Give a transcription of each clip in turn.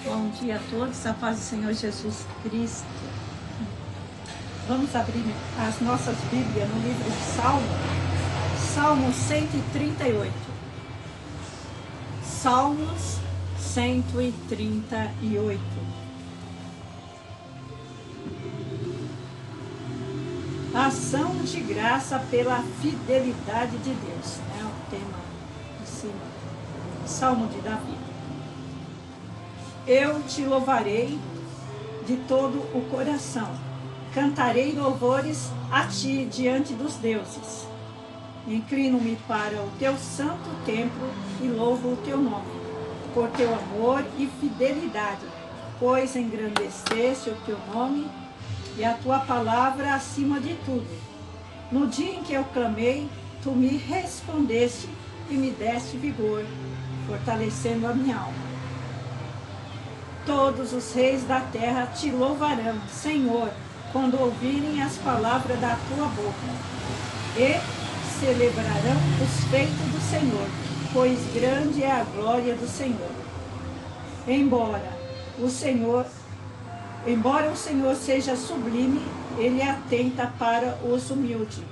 Bom dia a todos, a paz do Senhor Jesus Cristo. Vamos abrir as nossas Bíblias no livro de Salmo 138. Salmos 138. Ação de graça pela fidelidade de Deus. É o tema em cima. Salmo de Davi. Eu te louvarei de todo o coração. Cantarei louvores a ti diante dos deuses. Inclino-me para o teu santo templo e louvo o teu nome, por teu amor e fidelidade, pois engrandeceste o teu nome e a tua palavra acima de tudo. No dia em que eu clamei, tu me respondeste e me deste vigor, fortalecendo a minha alma. Todos os reis da terra te louvarão, Senhor, quando ouvirem as palavras da tua boca, e celebrarão os feitos do Senhor, pois grande é a glória do Senhor. Embora o Senhor seja sublime, ele atenta para os humildes,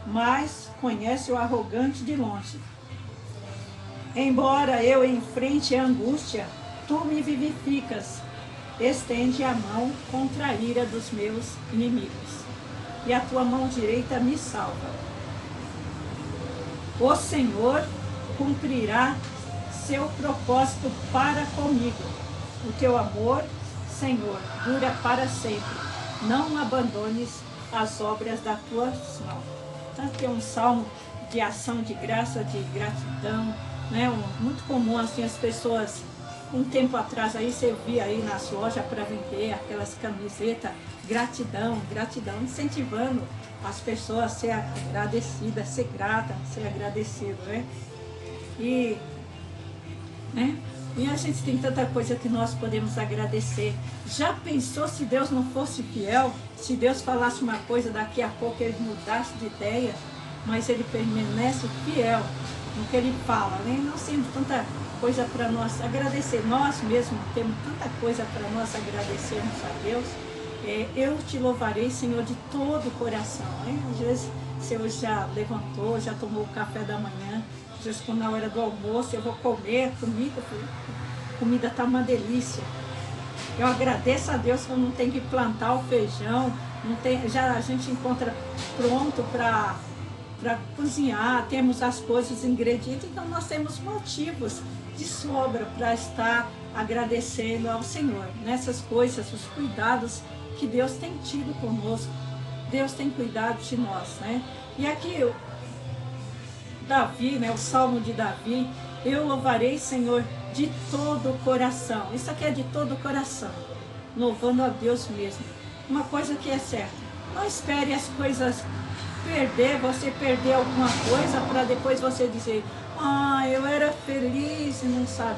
mas conhece o arrogante de longe. Embora eu enfrente a angústia, tu me vivificas, estende a mão contra a ira dos meus inimigos, e a tua mão direita me salva. O Senhor cumprirá seu propósito para comigo. O teu amor, Senhor, dura para sempre. Não abandones as obras das tuas mãos. Então, aqui é um salmo de ação de graça, de gratidão, né? Muito comum assim as pessoas. Um tempo atrás aí você via aí nas lojas para vender aquelas camisetas, gratidão, incentivando as pessoas a ser agradecidas, a ser grata, a ser agradecido, né? E a gente tem tanta coisa que nós podemos agradecer. Já pensou se Deus não fosse fiel? Se Deus falasse uma coisa, daqui a pouco ele mudasse de ideia, mas ele permanece fiel no que ele fala, né? Nós temos tanta coisa para nós agradecer, nós mesmos temos tanta coisa para nós agradecermos a Deus. Eu te louvarei, Senhor, de todo o coração, né? Às vezes você já levantou, já tomou o café da manhã, às vezes quando na hora do almoço eu vou comer comida, a comida está uma delícia. Eu agradeço a Deus que eu não tenho que plantar o feijão, não tem, já a gente encontra pronto para cozinhar, temos as coisas, os ingredientes, então nós temos motivos de sobra para estar agradecendo ao Senhor nessas coisas, os cuidados que Deus tem tido conosco. Deus tem cuidado de nós, né? E aqui Davi, né, o Salmo de Davi, eu louvarei, Senhor, de todo o coração. Isso aqui é de todo o coração, louvando a Deus mesmo. Uma coisa que é certa, não espere as coisas você perder alguma coisa para depois você dizer: eu era feliz e não sabia.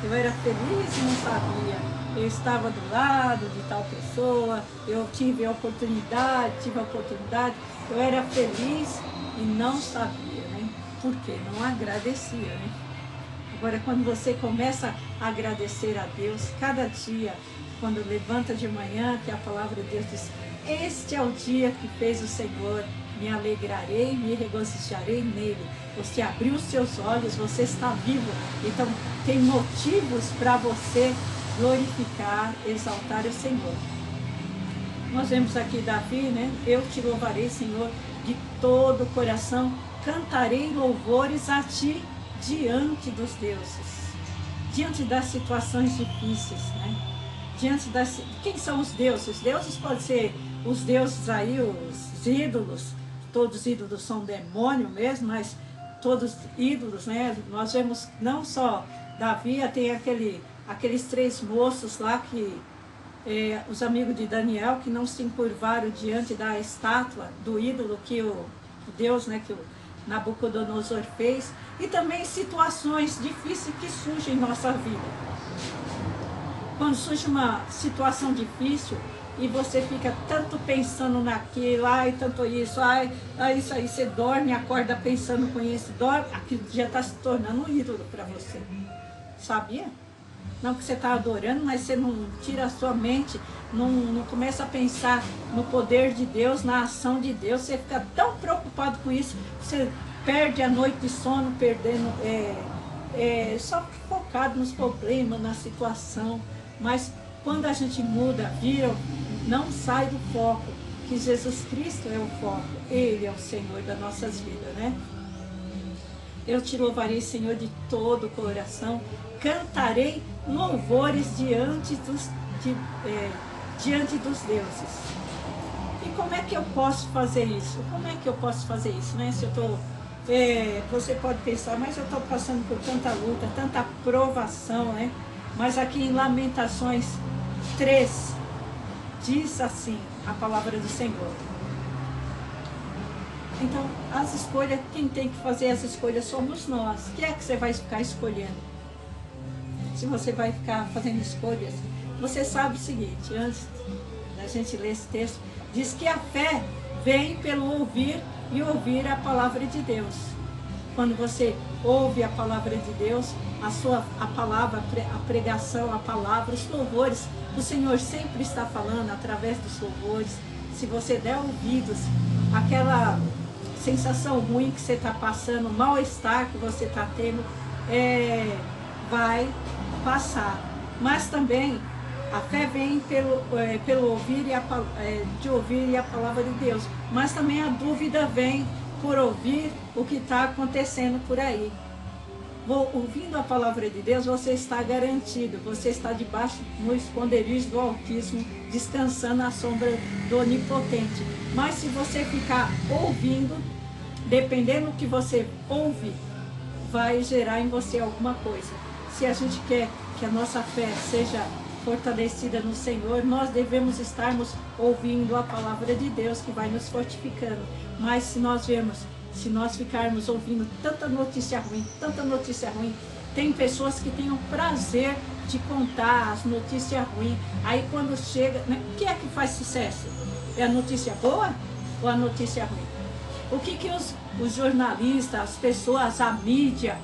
Eu era feliz e não sabia. Eu estava do lado de tal pessoa, eu tive a oportunidade, eu era feliz e não sabia, né? Por quê? Não agradecia, né? Agora, quando você começa a agradecer a Deus, cada dia, quando levanta de manhã, que a palavra de Deus diz: este é o dia que fez o Senhor, me alegrarei, me regozijarei nele. Você abriu os seus olhos, você está vivo, então tem motivos para você glorificar, exaltar o Senhor. Nós vemos aqui Davi, né? Eu te louvarei, Senhor, de todo o coração, cantarei louvores a ti diante dos deuses, diante das situações difíceis, né? Quem são os deuses? Os deuses podem ser os deuses aí, os ídolos. Todos os ídolos são demônio mesmo, mas todos ídolos, né? Nós vemos não só Davi, tem aqueles 3 moços lá que os amigos de Daniel, que não se encurvaram diante da estátua do ídolo que o Deus, né, que o Nabucodonosor fez. E também situações difíceis que surgem em nossa vida. Quando surge uma situação difícil e você fica tanto pensando naquilo, tanto isso, isso aí, você dorme, acorda pensando com isso, dorme, aquilo já está se tornando um ídolo para você. Sabia? Não que você está adorando, mas você não tira a sua mente, não começa a pensar no poder de Deus, na ação de Deus. Você fica tão preocupado com isso, você perde a noite de sono, perdendo, só focado nos problemas, na situação. Mas quando a gente muda, vira, não sai do foco, que Jesus Cristo é o foco, Ele é o Senhor das nossas vidas, né? Eu te louvarei, Senhor, de todo o coração, cantarei louvores diante dos deuses. E como é que eu posso fazer isso? Como é que eu posso fazer isso, né? Se eu tô, você pode pensar, mas eu estou passando por tanta luta, tanta provação, né? Mas aqui em Lamentações 3, diz assim a palavra do Senhor. Então, as escolhas, quem tem que fazer as escolhas somos nós. O que é que você vai ficar escolhendo? Se você vai ficar fazendo escolhas, você sabe o seguinte, antes da gente ler esse texto, diz que a fé vem pelo ouvir e ouvir a palavra de Deus. Quando você ouve a palavra de Deus, a palavra, a pregação, a palavra, os louvores, o Senhor sempre está falando através dos louvores. Se você der ouvidos, aquela sensação ruim que você está passando, mal-estar que você está tendo, vai passar. Mas também a fé vem pelo ouvir de ouvir a palavra de Deus. Mas também a dúvida vem por ouvir o que está acontecendo por aí. Ouvindo a palavra de Deus, você está garantido, você está debaixo no esconderijo do Altíssimo, descansando à sombra do Onipotente. Mas se você ficar ouvindo, dependendo do que você ouve, vai gerar em você alguma coisa. Se a gente quer que a nossa fé seja fortalecida no Senhor, nós devemos estarmos ouvindo a palavra de Deus que vai nos fortificando. Mas se nós ficarmos ouvindo tanta notícia ruim, tem pessoas que têm o prazer de contar as notícias ruins. Aí quando chega, né, o que é que faz sucesso? É a notícia boa ou a notícia ruim? O que os jornalistas, as pessoas, a mídia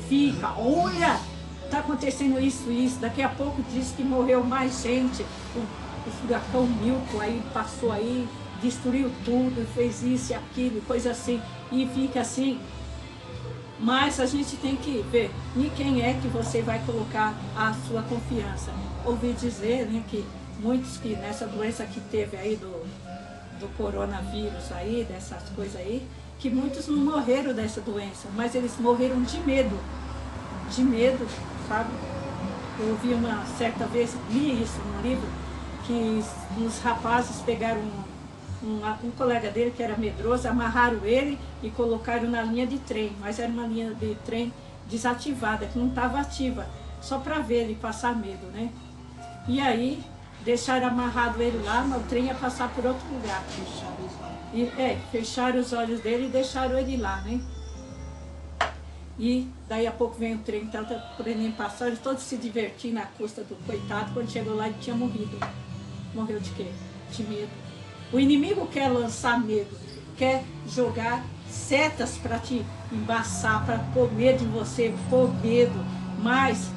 fica, olha, está acontecendo isso, daqui a pouco diz que morreu mais gente, o furacão Milton aí passou aí, destruiu tudo, fez isso e aquilo, coisa assim, e fica assim. Mas a gente tem que ver em quem é que você vai colocar a sua confiança. Ouvi dizer, né, que muitos que nessa doença que teve aí do coronavírus aí, dessas coisas aí, que muitos não morreram dessa doença, mas eles morreram de medo, sabe? Eu ouvi uma certa vez, li isso num livro, que os rapazes pegaram um colega dele que era medroso, amarraram ele e colocaram na linha de trem, mas era uma linha de trem desativada, que não estava ativa, só para ver ele passar medo, né? E aí deixaram amarrado ele lá, mas o trem ia passar por outro lugar. Fecharam os olhos dele e deixaram ele lá, né? E daí a pouco vem o trem, então por ele passar, eles todos se divertindo à custa do coitado. Quando chegou lá ele tinha morrido. Morreu de quê? De medo. O inimigo quer lançar medo, quer jogar setas para te embaçar, para pôr medo em você, pôr medo, mas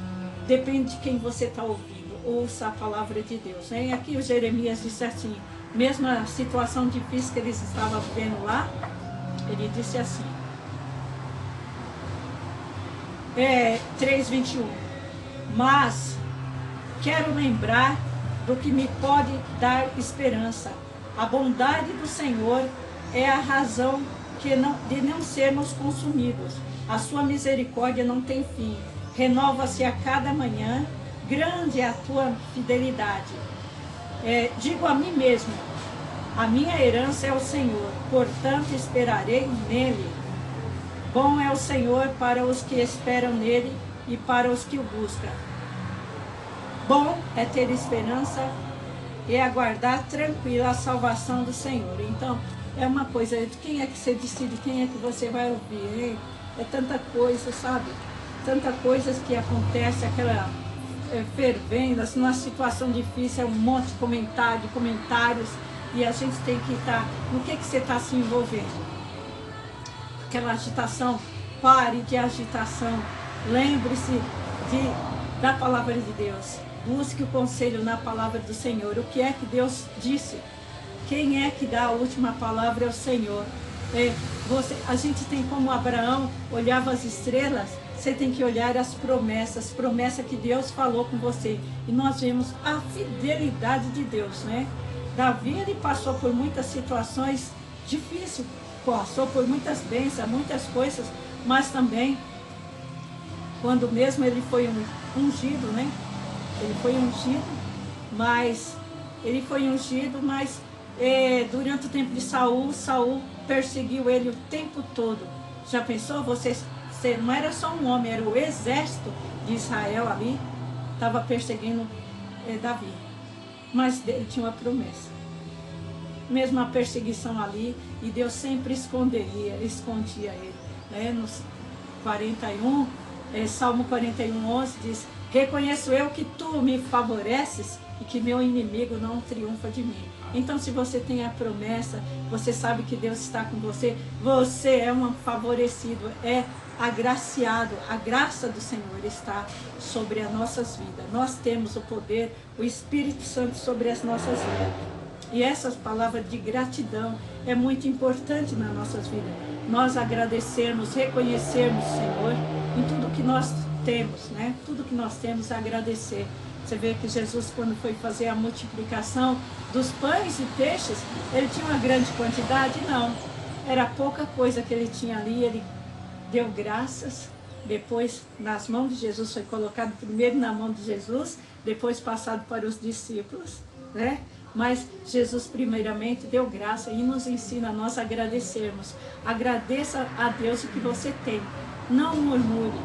depende de quem você está ouvindo. Ouça a palavra de Deus, né? E aqui o Jeremias disse assim, mesmo a situação difícil que eles estavam vivendo lá, ele disse assim, 3:21, mas quero lembrar do que me pode dar esperança. A bondade do Senhor é a razão de não sermos consumidos. A sua misericórdia não tem fim. Renova-se a cada manhã. Grande é a tua fidelidade. Digo a mim mesmo, a minha herança é o Senhor, portanto esperarei nele. Bom é o Senhor para os que esperam nele e para os que o buscam. Bom é ter esperança e aguardar tranquila a salvação do Senhor. Então, é uma coisa, quem é que você decide, quem é que você vai ouvir? Hein? É tanta coisa, sabe? Tanta coisa que acontece, aquela fervendo, assim, numa situação difícil, é um monte de comentários, e a gente tem que estar, no que você está se envolvendo? Aquela agitação, pare de agitação, lembre-se de da palavra de Deus. Busque o conselho na palavra do Senhor. O que é que Deus disse? Quem é que dá a última palavra? É o Senhor. A gente tem como Abraão olhava as estrelas, você tem que olhar as promessas que Deus falou com você. E nós vemos a fidelidade de Deus, né? Davi, ele passou por muitas situações difíceis, passou por muitas bênçãos, muitas coisas, mas também, quando mesmo ele foi ungido, né? Ele foi ungido, mas durante o tempo de Saul perseguiu ele o tempo todo. Já pensou? Você não era só um homem, era o exército de Israel ali, estava perseguindo Davi. Mas ele tinha uma promessa. Mesmo a perseguição ali, e Deus sempre escondia ele. Né? Nos 41, Salmo 41, 11 diz: reconheço eu que tu me favoreces e que meu inimigo não triunfa de mim. Então, se você tem a promessa, você sabe que Deus está com você, você é um favorecido, é agraciado, a graça do Senhor está sobre as nossas vidas. Nós temos o poder, o Espírito Santo sobre as nossas vidas. E essas palavras de gratidão é muito importante nas nossas vidas. Nós agradecermos, reconhecermos o Senhor em tudo que nós temos, né? Tudo que nós temos a agradecer. Você vê que Jesus, quando foi fazer a multiplicação dos pães e peixes, ele tinha uma grande quantidade? Não. Era pouca coisa que ele tinha ali, ele deu graças, depois nas mãos de Jesus, foi colocado primeiro na mão de Jesus, depois passado para os discípulos, né? Mas Jesus primeiramente deu graça e nos ensina a nós agradecermos. Agradeça a Deus o que você tem, não murmure.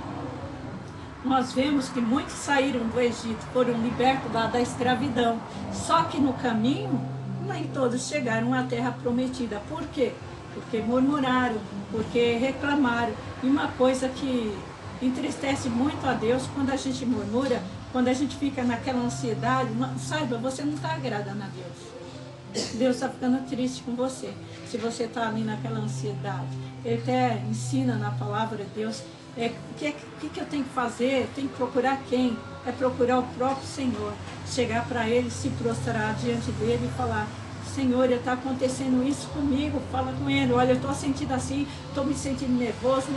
Nós vemos que muitos saíram do Egito, foram libertos da escravidão, só que no caminho nem todos chegaram à terra prometida. Por quê? Porque murmuraram, porque reclamaram. E uma coisa que entristece muito a Deus, quando a gente murmura, quando a gente fica naquela ansiedade, saiba, você não está agradando a Deus. Deus está ficando triste com você, se você está ali naquela ansiedade. Ele até ensina na palavra de Deus, o que eu tenho que fazer? Eu tenho que procurar quem? É procurar o próprio Senhor. Chegar para Ele, se prostrar diante dEle e falar: Senhor, está acontecendo isso comigo. Fala com Ele: olha, eu estou sentindo assim, estou me sentindo nervoso,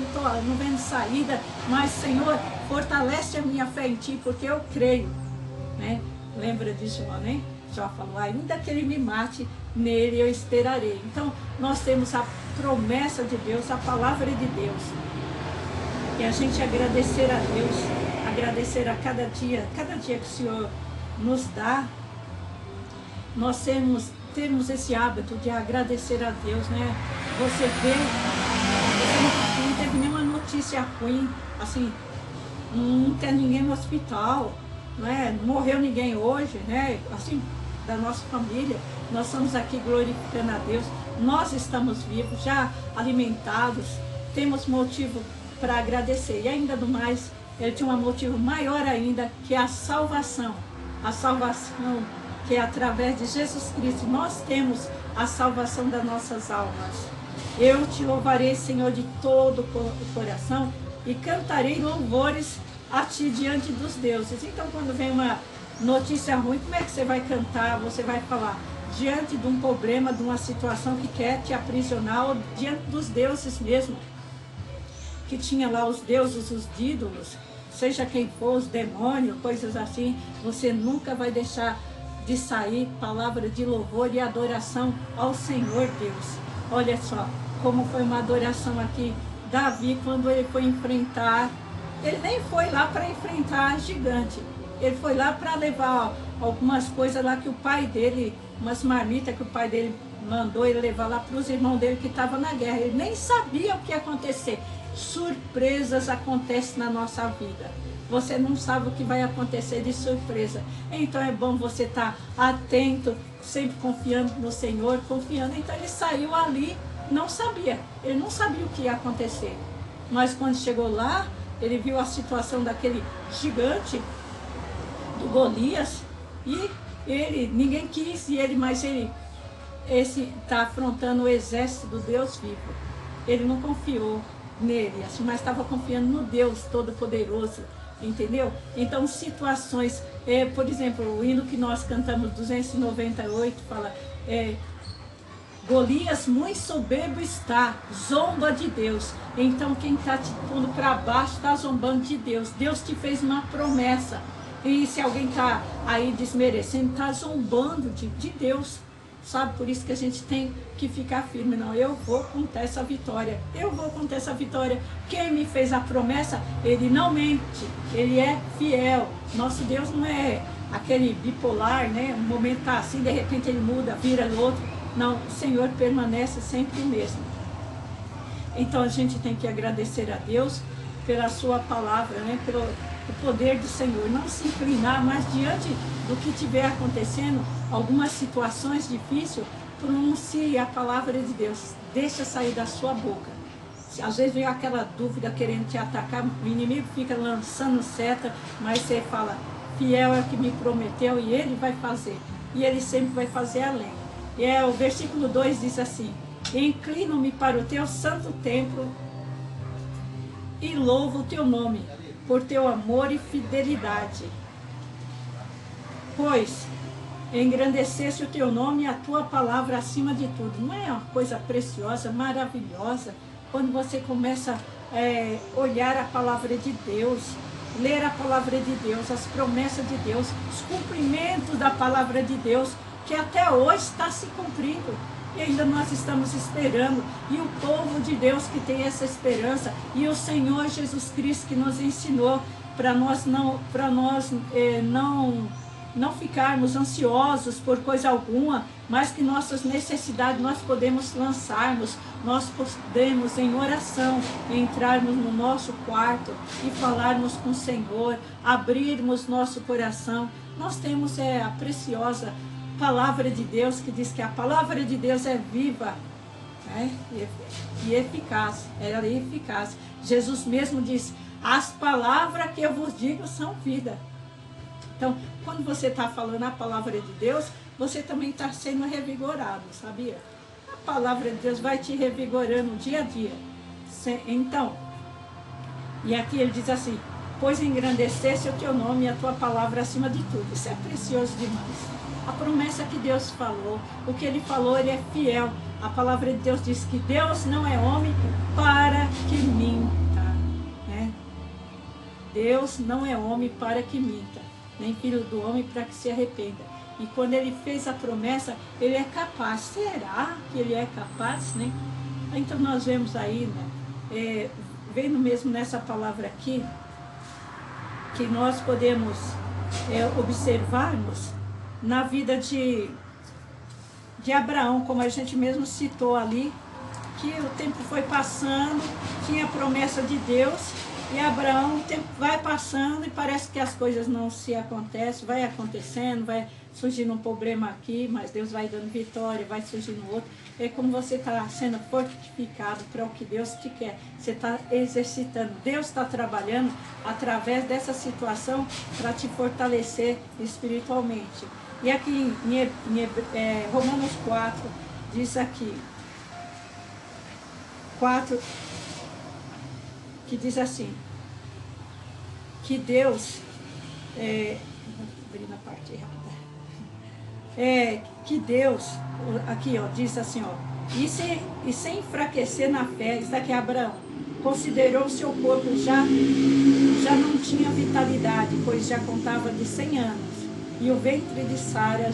não vendo saída, mas Senhor, fortalece a minha fé em Ti, porque eu creio, né? Lembra de Jó, né? Jó falou: ainda que Ele me mate, nele eu esperarei. Então, nós temos a promessa de Deus, a palavra de Deus. E a gente agradecer a Deus, agradecer a cada dia que o Senhor nos dá. Nós temos esse hábito de agradecer a Deus, né? Você vê, não teve nenhuma notícia ruim, assim, não tem ninguém no hospital, né? Não morreu ninguém hoje, né? Assim, da nossa família, nós estamos aqui glorificando a Deus, nós estamos vivos, já alimentados, temos motivo para agradecer. E ainda do mais, ele tinha um motivo maior ainda, que é a salvação que é através de Jesus Cristo. Nós temos a salvação das nossas almas. Eu te louvarei, Senhor, de todo o coração e cantarei louvores a Ti diante dos deuses. Então, quando vem uma notícia ruim, como é que você vai cantar? Você vai falar diante de um problema, de uma situação que quer te aprisionar, ou diante dos deuses mesmo, que tinha lá os deuses, os ídolos, seja quem for, os demônios, coisas assim. Você nunca vai deixar de sair palavra de louvor e adoração ao Senhor Deus. Olha só como foi uma adoração aqui. Davi, quando ele foi enfrentar, ele nem foi lá para enfrentar a gigante, ele foi lá para levar algumas coisas lá que o pai dele, umas marmitas que o pai dele mandou ele levar lá para os irmãos dele que estavam na guerra. Ele nem sabia o que ia acontecer. Surpresas acontecem na nossa vida. Você não sabe o que vai acontecer de surpresa. Então é bom você estar atento, sempre confiando no Senhor, confiando. Então ele saiu ali, não sabia. Ele não sabia o que ia acontecer. Mas quando chegou lá, ele viu a situação daquele gigante, do Golias, e ninguém quis, mas ele está afrontando o exército do Deus vivo. Ele não confiou nele, assim, mas estava confiando no Deus Todo-Poderoso, entendeu? Então, situações, por exemplo, o hino que nós cantamos, 298, fala, Golias muito soberbo está, zomba de Deus. Então, quem está te pondo para baixo está zombando de Deus. Deus te fez uma promessa. E se alguém está aí desmerecendo, está zombando de Deus. Sabe, por isso que a gente tem que ficar firme. Não, eu vou contar essa vitória. Eu vou contar essa vitória. Quem me fez a promessa, ele não mente. Ele é fiel. Nosso Deus não é aquele bipolar, né? Um momento está assim, de repente ele muda, vira outro. Não, o Senhor permanece sempre o mesmo. Então a gente tem que agradecer a Deus pela sua palavra, né? Pelo poder do Senhor. Não se inclinar, mas diante do que estiver acontecendo, algumas situações difíceis, pronuncie a palavra de Deus. Deixa sair da sua boca. Às vezes vem aquela dúvida querendo te atacar, o inimigo fica lançando seta, mas você fala, fiel é o que me prometeu e ele vai fazer. E ele sempre vai fazer além. E o versículo 2 diz assim, inclino-me para o teu santo templo e louvo o teu nome, por teu amor e fidelidade. Pois engrandecesse o teu nome e a tua palavra acima de tudo. Não é uma coisa preciosa, maravilhosa, quando você começa a olhar a palavra de Deus, ler a palavra de Deus, as promessas de Deus, os cumprimentos da palavra de Deus, que até hoje está se cumprindo. E ainda nós estamos esperando. E o povo de Deus que tem essa esperança. E o Senhor Jesus Cristo que nos ensinou para nós não ficarmos ansiosos por coisa alguma, mas que nossas necessidades nós podemos lançarmos. Nós podemos em oração entrarmos no nosso quarto e falarmos com o Senhor, abrirmos nosso coração. Nós temos a preciosa palavra de Deus, que diz que a palavra de Deus é viva, né? E eficaz. Ela é eficaz. Jesus mesmo disse, as palavras que eu vos digo são vida. Então, quando você está falando a palavra de Deus, você também está sendo revigorado, sabia? A palavra de Deus vai te revigorando dia a dia. Então, e aqui ele diz assim, pois engrandecesse o teu nome e a tua palavra acima de tudo. Isso é precioso demais. A promessa que Deus falou, o que Ele falou, Ele é fiel. A palavra de Deus diz que Deus não é homem para que minta. Né? Deus não é homem para que minta, nem filho do homem para que se arrependa. E quando Ele fez a promessa, Ele é capaz. Será que Ele é capaz? Né? Então nós vemos aí, né, vendo mesmo nessa palavra aqui, que nós podemos observarmos na vida de Abraão, como a gente mesmo citou ali, que o tempo foi passando, tinha a promessa de Deus, e Abraão, o tempo vai passando e parece que as coisas não se acontecem, vai acontecendo, vai surgindo um problema aqui, mas Deus vai dando vitória, vai surgindo outro. É como você está sendo fortificado para o que Deus te quer. Você está exercitando. Deus está trabalhando através dessa situação para te fortalecer espiritualmente. E aqui em Romanos 4, diz aqui, 4, que diz assim, que Deus, abri na parte errada, que Deus, aqui ó, diz assim, ó, e sem enfraquecer na fé, isso daqui é Abraão, considerou o seu corpo já não tinha vitalidade, pois já contava de 100 anos. E o ventre de Sara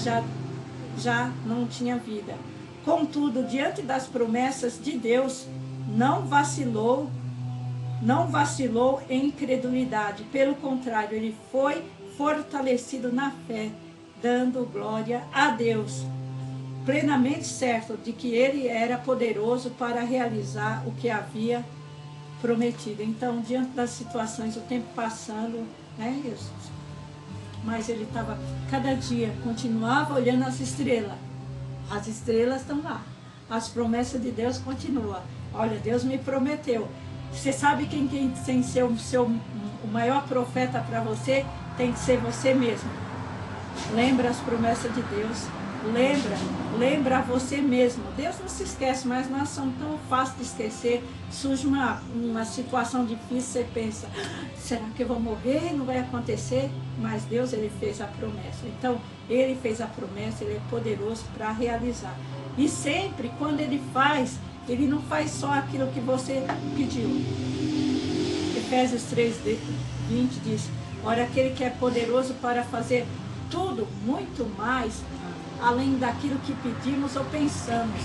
já não tinha vida. Contudo, diante das promessas de Deus, não vacilou em incredulidade. Pelo contrário, ele foi fortalecido na fé, dando glória a Deus, plenamente certo de que ele era poderoso para realizar o que havia prometido. Então, diante das situações, o tempo passando, né, Jesus? Mas ele estava, cada dia, continuava olhando as estrelas. As estrelas estão lá. As promessas de Deus continuam. Olha, Deus me prometeu. Você sabe quem tem que ser o maior profeta para você? Tem que ser você mesmo. Lembra as promessas de Deus. lembra a você mesmo. Deus não se esquece, mas nós somos tão fáceis de esquecer. Surge uma situação difícil, você pensa, será que eu vou morrer? Não vai acontecer? Mas Deus, Ele fez a promessa. Então, Ele fez a promessa, Ele é poderoso para realizar. E sempre, quando Ele faz, Ele não faz só aquilo que você pediu. Efésios 3:20 diz, ora, aquele que é poderoso para fazer tudo, muito mais, além daquilo que pedimos ou pensamos,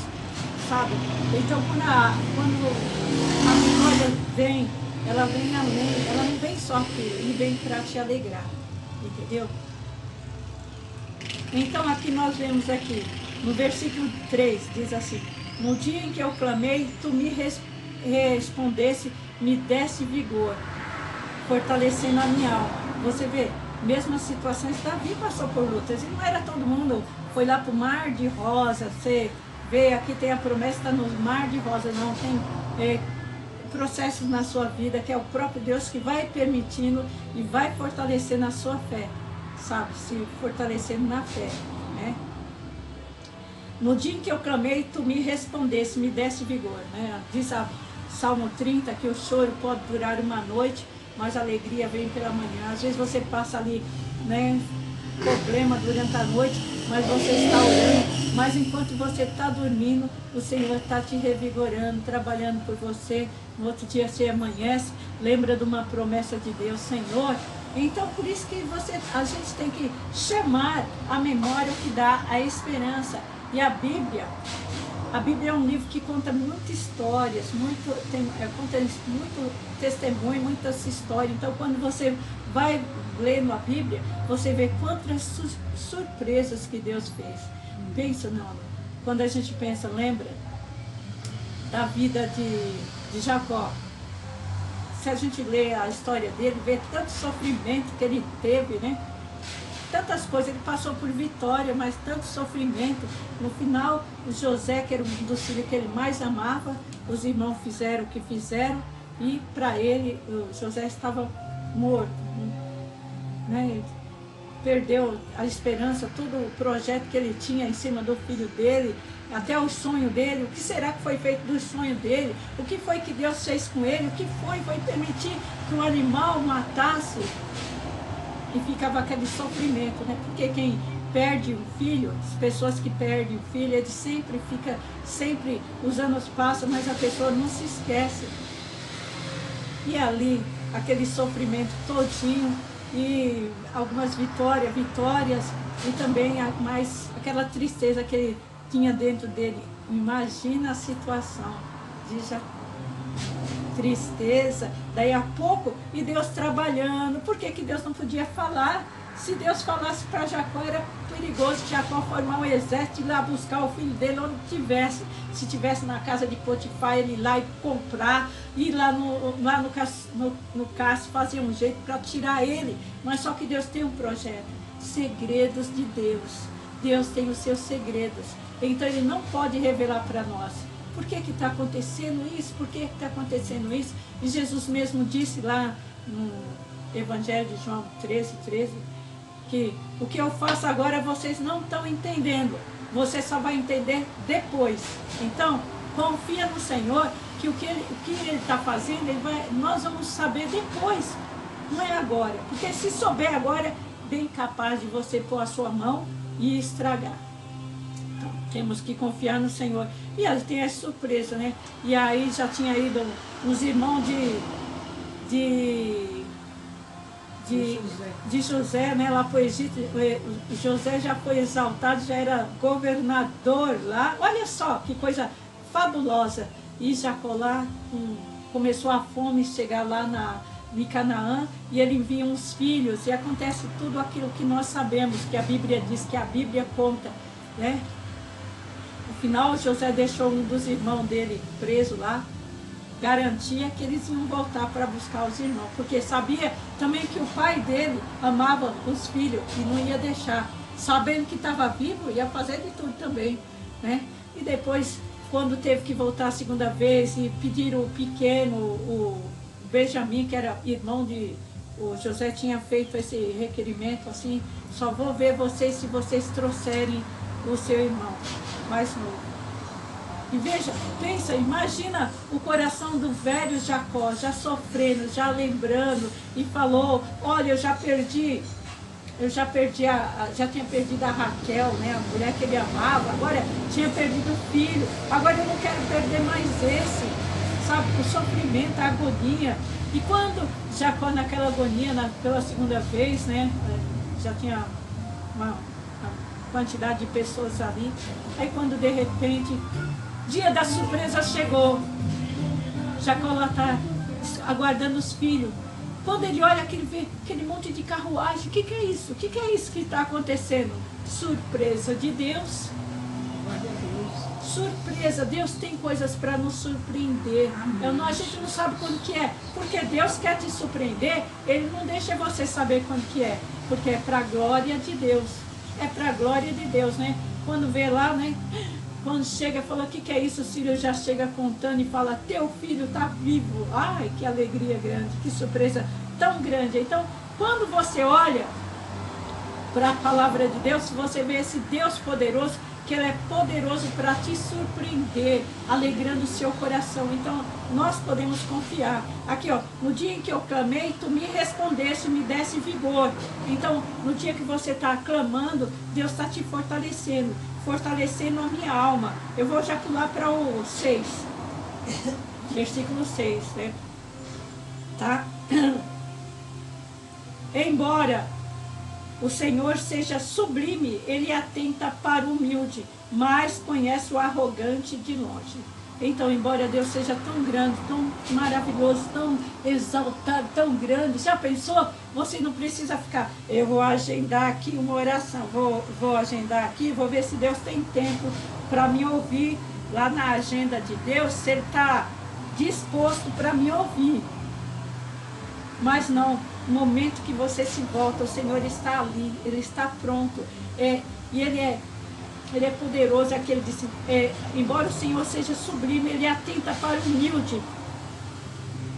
sabe? Então, quando a vitória vem, ela vem além, ela não vem só aquilo, e vem para te alegrar, entendeu? Então, aqui nós vemos aqui, no versículo 3, diz assim, no dia em que eu clamei, tu me respondesse, me desse vigor, fortalecendo a minha alma. Você vê, mesmas situações, Davi passou por lutas, e não era todo mundo, foi lá para o mar de rosa, você vê, aqui tem a promessa, está no mar de rosa, não, tem processos na sua vida, que é o próprio Deus que vai permitindo e vai fortalecendo a sua fé, sabe, se fortalecendo na fé, né? No dia em que eu clamei, tu me respondesse, me desse vigor, né? Diz a Salmo 30 que o choro pode durar uma noite, mas a alegria vem pela manhã. Às vezes você passa ali, né, problema durante a noite, mas você está orando, mas enquanto você está dormindo, o Senhor está te revigorando, trabalhando por você. No outro dia você amanhece, lembra de uma promessa de Deus, Senhor. Então, por isso que a gente tem que chamar a memória o que dá a esperança. E a Bíblia é um livro que conta muitas histórias, conta muito testemunho, muitas histórias. Então, quando você vai lendo a Bíblia, você vê quantas surpresas que Deus fez. Pensa, não, quando a gente pensa, lembra da vida de Jacó. Se a gente lê a história dele, vê tanto sofrimento que ele teve, né? Tantas coisas, ele passou por vitória, mas tanto sofrimento. No final, o José, que era um dos filhos que ele mais amava, os irmãos fizeram o que fizeram, e para ele, o José estava morto, né? Ele perdeu a esperança, todo o projeto que ele tinha em cima do filho dele, até o sonho dele. O que será que foi feito do sonho dele? O que foi que Deus fez com ele? O que foi permitir que um animal matasse? E ficava aquele sofrimento, né? Porque quem perde um filho, as pessoas que perdem o filho, ele sempre os anos passam, mas a pessoa não se esquece. E ali, aquele sofrimento todinho, e algumas vitórias, e também mais aquela tristeza que ele tinha dentro dele. Imagina a situação de Jacó. Tristeza, daí a pouco, e Deus trabalhando. Por que Deus não podia falar? Se Deus falasse para Jacó, era perigoso Jacó formar um exército e ir lá buscar o filho dele onde tivesse. Se tivesse na casa de Potifar, ele ir lá e comprar, ir lá no cárcere, fazer um jeito para tirar ele. Mas só que Deus tem um projeto. Segredos de Deus. Deus tem os seus segredos. Então Ele não pode revelar para nós. Por que está acontecendo isso? Por que está acontecendo isso? E Jesus mesmo disse lá no Evangelho de João 13, que o que eu faço agora vocês não estão entendendo. Você só vai entender depois. Então, confia no Senhor, que o que Ele está fazendo, nós vamos saber depois. Não é agora. Porque se souber agora, é bem capaz de você pôr a sua mão e estragar. Então, temos que confiar no Senhor. E aí tem essa surpresa, né? E aí já tinha ido os irmãos de José, né, lá para o Egito. José já foi exaltado, já era governador lá. Olha só que coisa fabulosa. E Jacó lá começou a fome chegar lá em Canaã, e ele envia uns filhos, e acontece tudo aquilo que nós sabemos, que a Bíblia diz, que a Bíblia conta, né? No final, José deixou um dos irmãos dele preso lá, garantia que eles iam voltar para buscar os irmãos, porque sabia também que o pai dele amava os filhos e não ia deixar, sabendo que estava vivo, ia fazer de tudo também, né? E depois, quando teve que voltar a segunda vez, e pediram o pequeno, o Benjamim, que era irmão o José tinha feito esse requerimento assim, só vou ver vocês se vocês trouxerem o seu irmão mais novo. E veja, pensa, imagina o coração do velho Jacó, já sofrendo, já lembrando, e falou, olha, eu já tinha perdido a Raquel, né, a mulher que ele amava, agora tinha perdido o filho, agora eu não quero perder mais esse, sabe, o sofrimento, a agonia. E quando Jacó naquela agonia, pela segunda vez, né, já tinha uma quantidade de pessoas ali, aí quando de repente, dia da surpresa chegou, Jacó lá está aguardando os filhos. Quando ele olha, vê aquele monte de carruagem, o que é isso? O que é isso que está acontecendo? Surpresa de Deus. Surpresa, Deus tem coisas para nos surpreender. A gente não sabe quando que é, porque Deus quer te surpreender, Ele não deixa você saber quando que é, porque é para a glória de Deus. É para a glória de Deus, né? Quando vê lá, né? Quando chega, fala, o que é isso? O filho já chega contando e fala, teu filho está vivo. Ai, que alegria grande, que surpresa tão grande. Então, quando você olha para a palavra de Deus, você vê esse Deus poderoso, que Ele é poderoso para te surpreender, alegrando o seu coração. Então, nós podemos confiar. Aqui, ó, no dia em que eu clamei, tu me respondeste, me desse vigor. Então, no dia que você está clamando, Deus está te fortalecendo a minha alma. Eu vou já pular para o 6, versículo 6, né? Tá? Embora o Senhor seja sublime, Ele atenta para o humilde, mas conhece o arrogante de longe. Então, embora Deus seja tão grande, tão maravilhoso, tão exaltado, tão grande, já pensou? Você não precisa ficar, eu vou agendar aqui uma oração, vou agendar aqui, vou ver se Deus tem tempo para me ouvir. Lá na agenda de Deus, se Ele está disposto para me ouvir. Mas não, no momento que você se volta, o Senhor está ali, Ele está pronto. E Ele é poderoso, é que Ele disse, embora o Senhor seja sublime, Ele atenta para o humilde.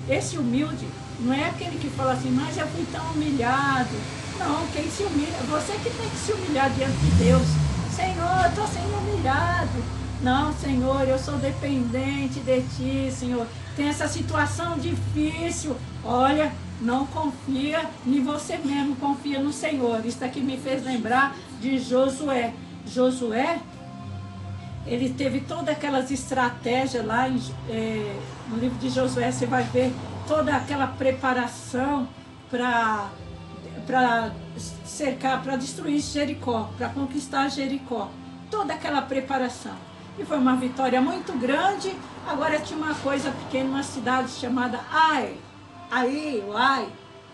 Esse humilde não é aquele que fala assim, mas eu fui tão humilhado. Não, quem se humilha, você que tem que se humilhar diante de Deus. Senhor, eu estou sendo humilhado. Não, Senhor, eu sou dependente de Ti, Senhor. Tem essa situação difícil. Olha, não confia em você mesmo, confia no Senhor. Isso aqui me fez lembrar de Josué. Josué, ele teve todas aquelas estratégias lá no livro de Josué, você vai ver toda aquela preparação para cercar, para destruir Jericó, para conquistar Jericó. Toda aquela preparação. E foi uma vitória muito grande. Agora tinha uma coisa pequena, uma cidade chamada Ai,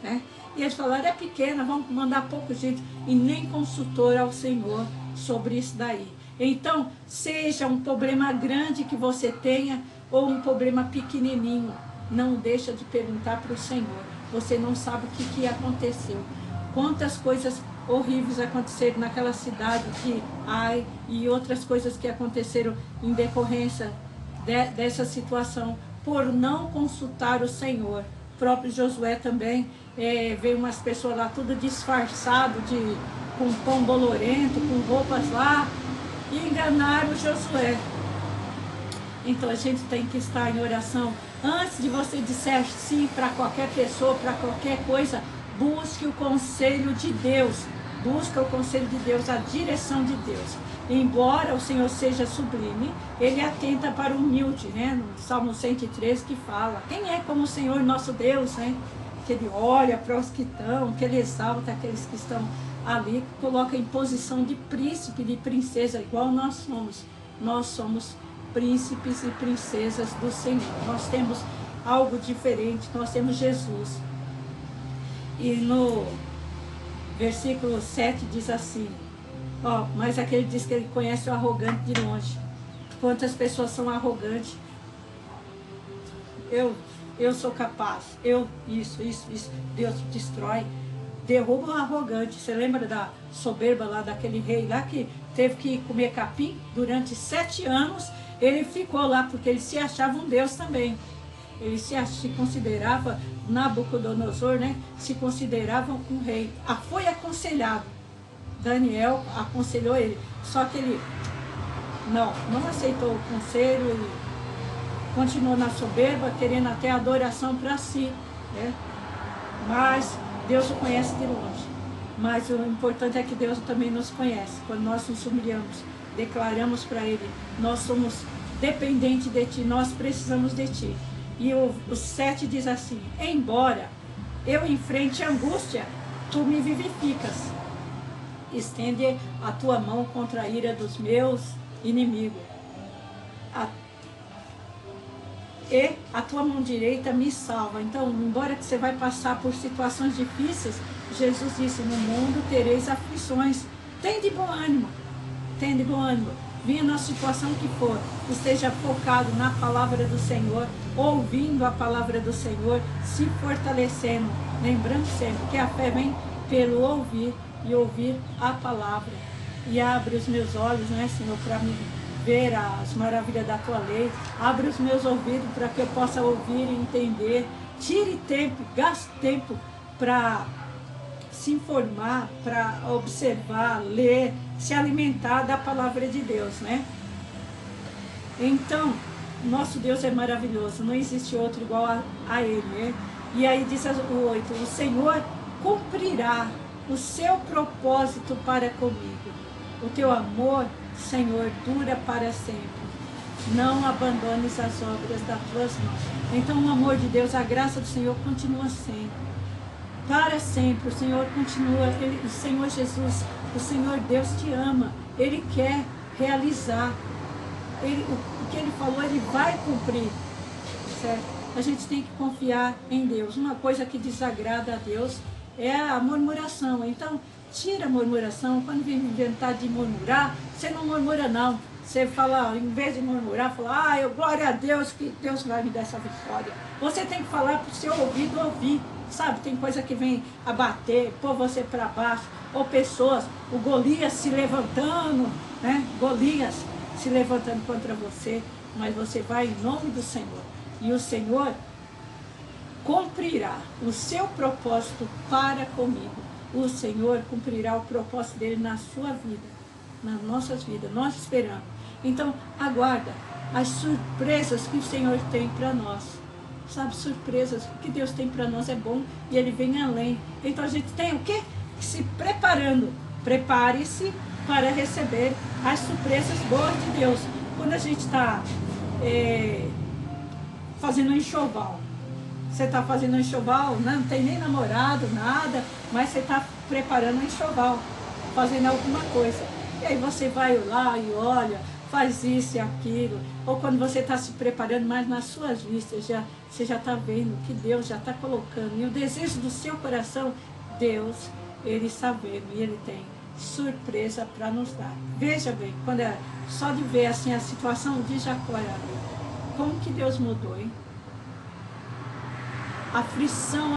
né? E eles falaram, é pequena, vamos mandar pouco gente. E nem consultou ao Senhor sobre isso daí. Então, seja um problema grande que você tenha ou um problema pequenininho, não deixa de perguntar para o Senhor. Você não sabe o que aconteceu. Quantas coisas horríveis aconteceram naquela cidade e outras coisas que aconteceram em decorrência dessa situação, por não consultar o Senhor. O próprio Josué também, veio umas pessoas lá tudo disfarçado, com pão bolorento, com roupas lá, e enganaram o Josué. Então a gente tem que estar em oração. Antes de você disser sim para qualquer pessoa, para qualquer coisa, busque o conselho de Deus. Busca o conselho de Deus, a direção de Deus. Embora o Senhor seja sublime, Ele atenta para o humilde, né? No Salmo 103 que fala, quem é como o Senhor nosso Deus, né? Que Ele olha para os que estão, que Ele exalta aqueles que estão ali, coloca em posição de príncipe, de princesa, igual nós somos. Nós somos príncipes e princesas do Senhor. Nós temos algo diferente, nós temos Jesus. E no versículo 7 diz assim, mas aquele diz que ele conhece o arrogante de longe. Quantas pessoas são arrogantes? Eu sou capaz, isso. Deus destrói, derruba o arrogante. Você lembra da soberba lá, daquele rei lá que teve que comer capim durante 7 anos? Ele ficou lá porque ele se achava um Deus também. Ele se considerava, Nabucodonosor, né? Se considerava um rei. Foi aconselhado Daniel aconselhou ele, só que ele não aceitou o conselho e continuou na soberba, querendo até adoração para si, né? Mas Deus o conhece de longe. Mas o importante é que Deus também nos conhece. Quando nós nos humilhamos, declaramos para Ele, nós somos dependentes de Ti, nós precisamos de Ti. E o 7 diz assim, embora eu enfrente angústia, Tu me vivificas. Estende a Tua mão contra a ira dos meus inimigos. E a Tua mão direita me salva. Então, embora que você vai passar por situações difíceis, Jesus disse, no mundo tereis aflições. Tem de bom ânimo. Tem de bom ânimo. Venha na situação que for, esteja focado na palavra do Senhor, ouvindo a palavra do Senhor, se fortalecendo. Lembrando sempre que a fé vem pelo ouvir e ouvir a palavra. E abre os meus olhos, né, Senhor, para me ver as maravilhas da Tua lei. Abre os meus ouvidos para que eu possa ouvir e entender. Tire tempo, gaste tempo para se informar, para observar, ler, se alimentar da palavra de Deus, né? Então, nosso Deus é maravilhoso, não existe outro igual a Ele, né? E aí diz o 8, o Senhor cumprirá o seu propósito para comigo. O teu amor, Senhor, dura para sempre. Não abandones as obras das tuas mãos. Então o amor de Deus, a graça do Senhor continua sempre. Para sempre, o Senhor continua, o Senhor Jesus, o Senhor Deus te ama, Ele quer realizar, o que Ele falou, Ele vai cumprir, certo? A gente tem que confiar em Deus. Uma coisa que desagrada a Deus é a murmuração, então tira a murmuração. Quando vem inventar de murmurar, você não murmura não, você fala, em vez de murmurar, fala, glória a Deus, que Deus vai me dar essa vitória. Você tem que falar para o seu ouvido ouvir. Sabe, tem coisa que vem abater, pôr você para baixo, ou pessoas, o Golias se levantando, né? Golias se levantando contra você, mas você vai em nome do Senhor. E o Senhor cumprirá o seu propósito para comigo. O Senhor cumprirá o propósito dele na sua vida, nas nossas vidas. Nós esperamos. Então, aguarda as surpresas que o Senhor tem para nós. Sabe, surpresas, o que Deus tem para nós é bom e Ele vem além. Então a gente tem o quê? Se preparando. Prepare-se para receber as surpresas boas de Deus. Quando a gente está fazendo um enxoval, você está fazendo um enxoval, não tem nem namorado, nada, mas você está preparando um enxoval, fazendo alguma coisa. E aí você vai lá e olha, faz isso e aquilo, ou quando você está se preparando, mas nas suas vistas, você já está vendo que Deus já está colocando, e o desejo do seu coração, Deus, Ele está vendo, e Ele tem surpresa para nos dar. Veja bem, quando só de ver assim a situação de Jacó, como que Deus mudou, hein? Aflição